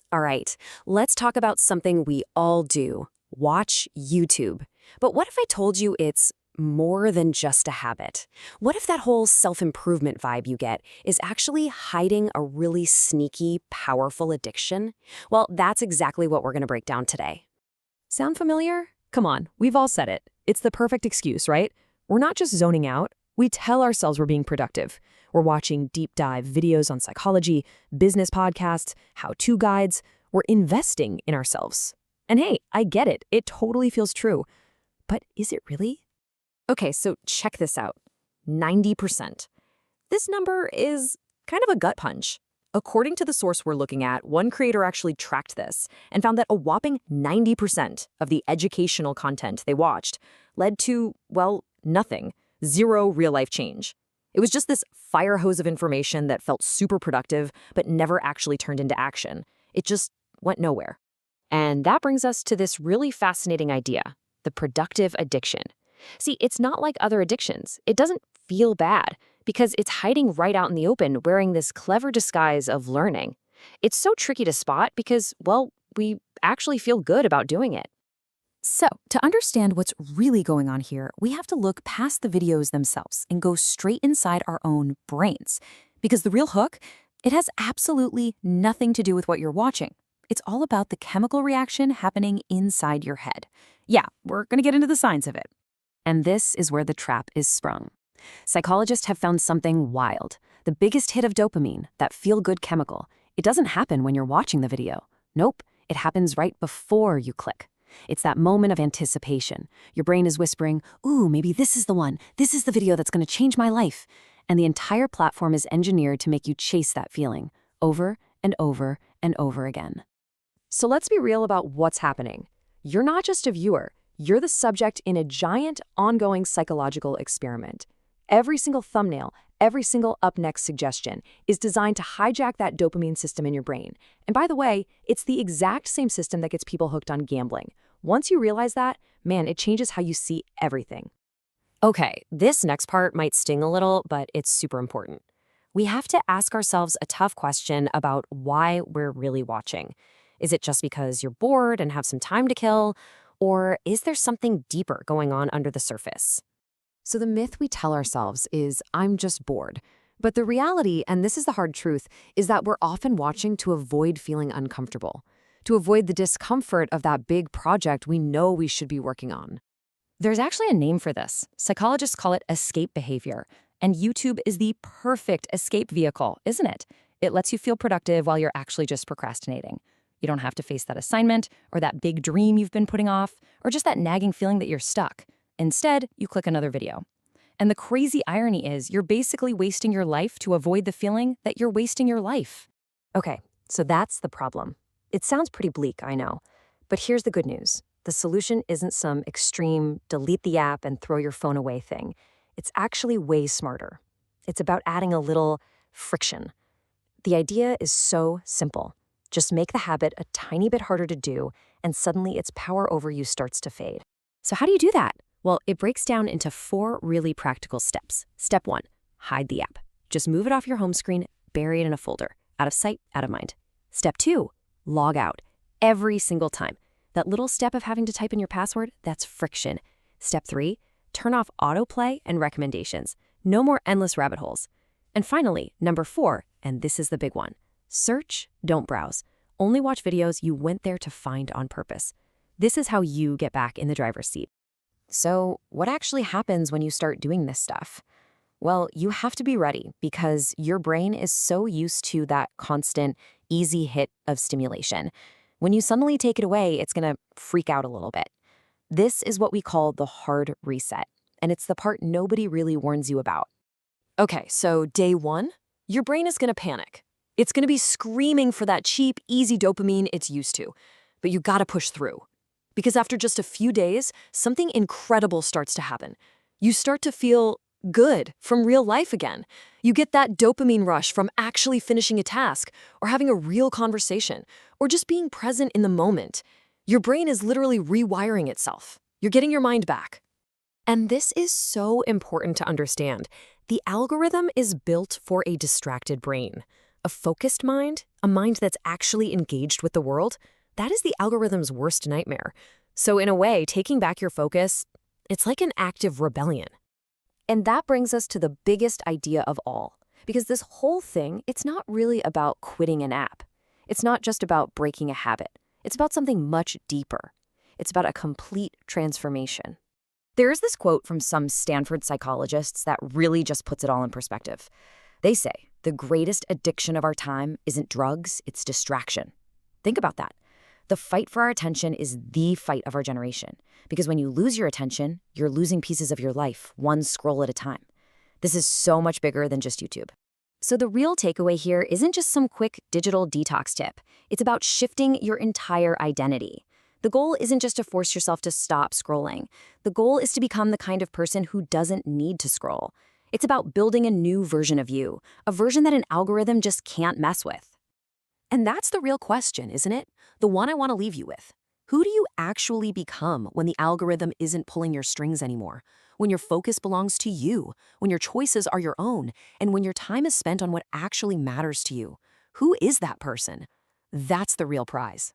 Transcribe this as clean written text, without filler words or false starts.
All right, let's talk about something we all do. Watch YouTube. But what if I told you it's more than just a habit? What if that whole self-improvement vibe you get is actually hiding a really sneaky, powerful addiction? Well, that's exactly what we're going to break down today. Sound familiar? Come on, we've all said it. It's the perfect excuse, right? We're not just zoning out. We tell ourselves we're being productive. We're watching deep dive videos on psychology, business podcasts, how-to guides. We're investing in ourselves. And hey, I get it. It totally feels true. But is it really? Okay, so check this out. 90%. This number is kind of a gut punch. According to the source we're looking at, one creator actually tracked this and found that a whopping 90% of the educational content they watched led to, well, nothing. Zero real-life change. It was just this fire hose of information that felt super productive but never actually turned into action. It just went nowhere. And that brings us to this really fascinating idea, the productive addiction. See, it's not like other addictions. It doesn't feel bad because it's hiding right out in the open wearing this clever disguise of learning. It's so tricky to spot because, well, we actually feel good about doing it. So, to understand what's really going on here, we have to look past the videos themselves and go straight inside our own brains. Because the real hook, it has absolutely nothing to do with what you're watching. It's all about the chemical reaction happening inside your head. Yeah, we're going to get into the science of it. And this is where the trap is sprung. Psychologists have found something wild. The biggest hit of dopamine, that feel-good chemical, it doesn't happen when you're watching the video. Nope, it happens right before you click. It's that moment of anticipation. Your brain is whispering, ooh, maybe this is the one. This is the video that's going to change my life. And the entire platform is engineered to make you chase that feeling over and over and over again. So let's be real about what's happening. You're not just a viewer. You're the subject in a giant, ongoing psychological experiment. Every single thumbnail, every single up-next suggestion is designed to hijack that dopamine system in your brain. And by the way, it's the exact same system that gets people hooked on gambling. Once you realize that, man, it changes how you see everything. Okay, this next part might sting a little, but it's super important. We have to ask ourselves a tough question about why we're really watching. Is it just because you're bored and have some time to kill? Or is there something deeper going on under the surface? So the myth we tell ourselves is, I'm just bored. But the reality, and this is the hard truth, is that we're often watching to avoid feeling uncomfortable, to avoid the discomfort of that big project we know we should be working on. There's actually a name for this. Psychologists call it escape behavior. And YouTube is the perfect escape vehicle, isn't it? It lets you feel productive while you're actually just procrastinating. You don't have to face that assignment or that big dream you've been putting off or just that nagging feeling that you're stuck. Instead, you click another video. And the crazy irony is you're basically wasting your life to avoid the feeling that you're wasting your life. Okay, so that's the problem. It sounds pretty bleak, I know. But here's the good news. The solution isn't some extreme delete the app and throw your phone away thing. It's actually way smarter. It's about adding a little friction. The idea is so simple. Just make the habit a tiny bit harder to do, and suddenly its power over you starts to fade. So how do you do that? Well, it breaks down into 4 really practical steps. Step 1, hide the app. Just move it off your home screen, bury it in a folder. Out of sight, out of mind. Step 2, log out. Every single time. That little step of having to type in your password, that's friction. Step 3, turn off autoplay and recommendations. No more endless rabbit holes. And finally, number 4, and this is the big one. Search, don't browse. Only watch videos you went there to find on purpose. This is how you get back in the driver's seat. So, what actually happens when you start doing this stuff? Well, you have to be ready because your brain is so used to that constant, easy hit of stimulation. When you suddenly take it away, it's going to freak out a little bit. This is what we call the hard reset, and it's the part nobody really warns you about. Okay, so day 1, your brain is going to panic. It's going to be screaming for that cheap, easy dopamine it's used to. But you got to push through. Because after just a few days, something incredible starts to happen. You start to feel good from real life again. You get that dopamine rush from actually finishing a task or having a real conversation or just being present in the moment. Your brain is literally rewiring itself. You're getting your mind back. And this is so important to understand. The algorithm is built for a distracted brain. A focused mind, a mind that's actually engaged with the world, that is the algorithm's worst nightmare. So in a way, taking back your focus, it's like an active rebellion. And that brings us to the biggest idea of all. Because this whole thing, it's not really about quitting an app. It's not just about breaking a habit. It's about something much deeper. It's about a complete transformation. There's this quote from some Stanford psychologists that really just puts it all in perspective. They say, the greatest addiction of our time isn't drugs, it's distraction. Think about that. The fight for our attention is the fight of our generation. Because when you lose your attention, you're losing pieces of your life, one scroll at a time. This is so much bigger than just YouTube. So the real takeaway here isn't just some quick digital detox tip. It's about shifting your entire identity. The goal isn't just to force yourself to stop scrolling. The goal is to become the kind of person who doesn't need to scroll. It's about building a new version of you, a version that an algorithm just can't mess with. And that's the real question, isn't it? The one I want to leave you with. Who do you actually become when the algorithm isn't pulling your strings anymore? When your focus belongs to you, when your choices are your own, and when your time is spent on what actually matters to you? Who is that person? That's the real prize.